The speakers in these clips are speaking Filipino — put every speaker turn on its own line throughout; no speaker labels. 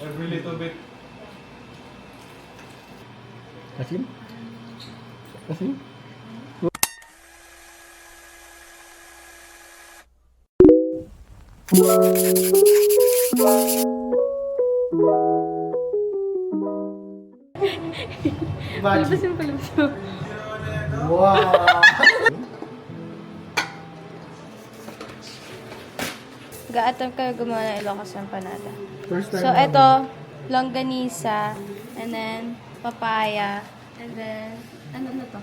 Every little bit.
Asin? Asin?
Palabasin, palabasin.
Wow!
Gaatang kayo gumawa ng Ilocos empanada.
First time
So,
namin.
ito, longganisa, and then, papaya, and then, ano na to?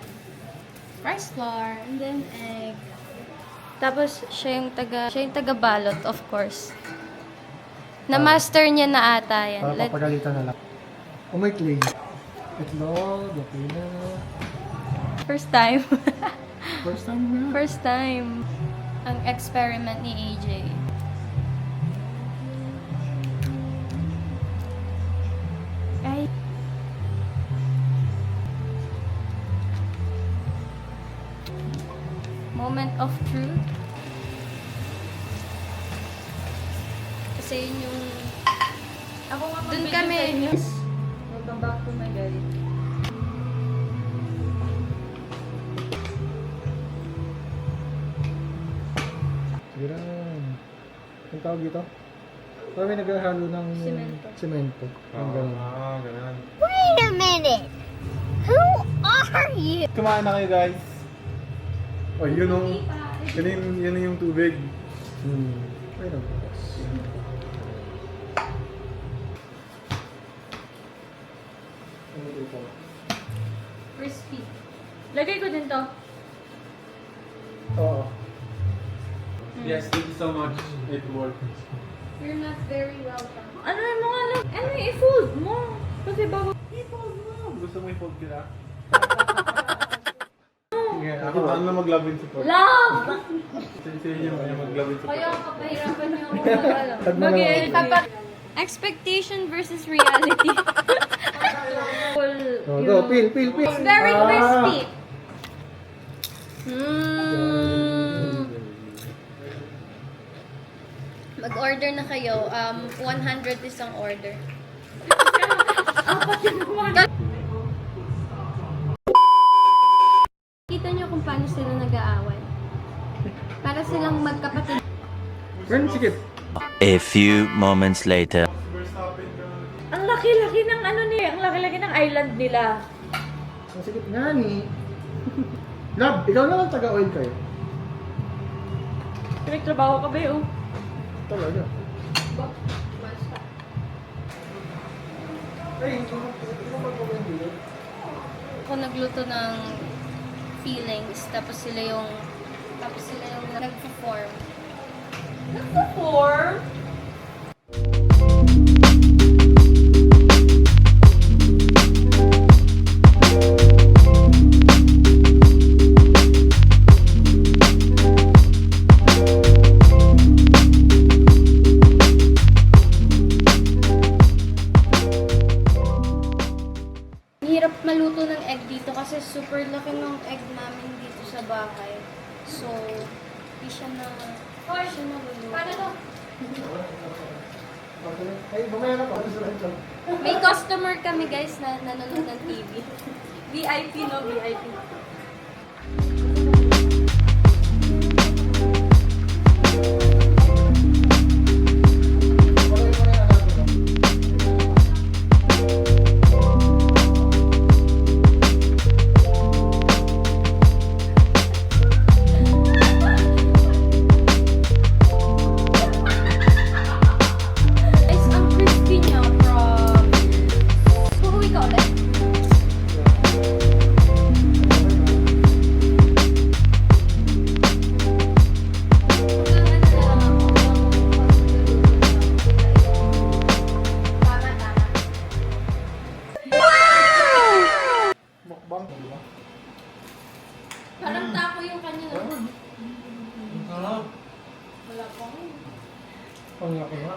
Rice flour, and then egg. Tapos, siya yung taga-balot, of course. Na-master niya na ata yan.
Para papagalitan na lang. Oh, may clay. Itlog, okay na.
First time.
First time na.
First time. Ang experiment ni AJ. Ay. Moment of truth. Kasi yun yung...
Ako nga
Dun
mag-video
kami.
sa inyo. Welcome back to my guide.
Yan. Ang tawag dito? Parang may naghahalo ng
Semento.
semento. Ang ganun.
Ganun.
Wait a minute. Who are you?
Kumain na kayo guys. Oh, yun o. Yun yung tubig.
Ayun ang bukas. Ano dito?
Crispy.
Lagay ko din to.
Oo.
Yes, thank you so much. It worked.
You're not very welcome.
Ano mo nga lang? Ano i-fold mo? Kasi bago...
I-fold mo. Gusto mo i-fold kita? Sige, ako na mag-love in support.
Love!
Sa inyo mag-love in support.
Kaya kapahirapan niyo ako mag-alam.
Tag mo lang.
Expectation versus reality.
Oh, go, peel.
It's very crispy. Mag-order na kayo. 100 isang order. Kita niyo kung paano sila nag-aaway. Para silang magkapatid.
Friend, sige.
A few moments later.
Ang laki-laki ng ano niya, ang laki-laki ng island nila.
Ang sikip nga ni. Love, ikaw na lang taga-oil kayo.
Nagtrabaho ka ba yun?
Talaga. Ay, hindi mo mag-oil dito.
Ako nagluto ng feelings, tapos sila yung nag-perform.
Nagpo-form?
Hirap maluto ng egg dito kasi super laki ng egg namin dito sa bahay. So, hindi siya maluluto. Paano to?
Ay, mamaya na pa.
May customer kami guys na nanonood ng TV. VIP no, VIP. Guys, ang crispy niya from... Huhuwi ka ulit.
Mukbang.
Parang taco yung kanya na.
Sarap.
Wala pang.
Ang laki nga.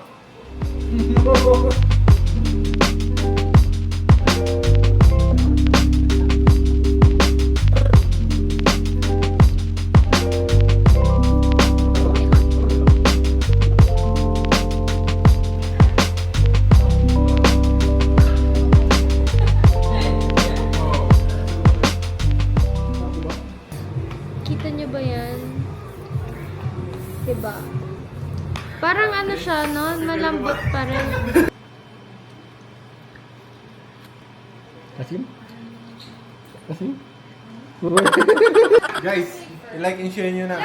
nyo ba yan? Diba? Parang ano siya, no? Malambot pa rin.
Asim? Asim?
Guys, i-like and share nyo na.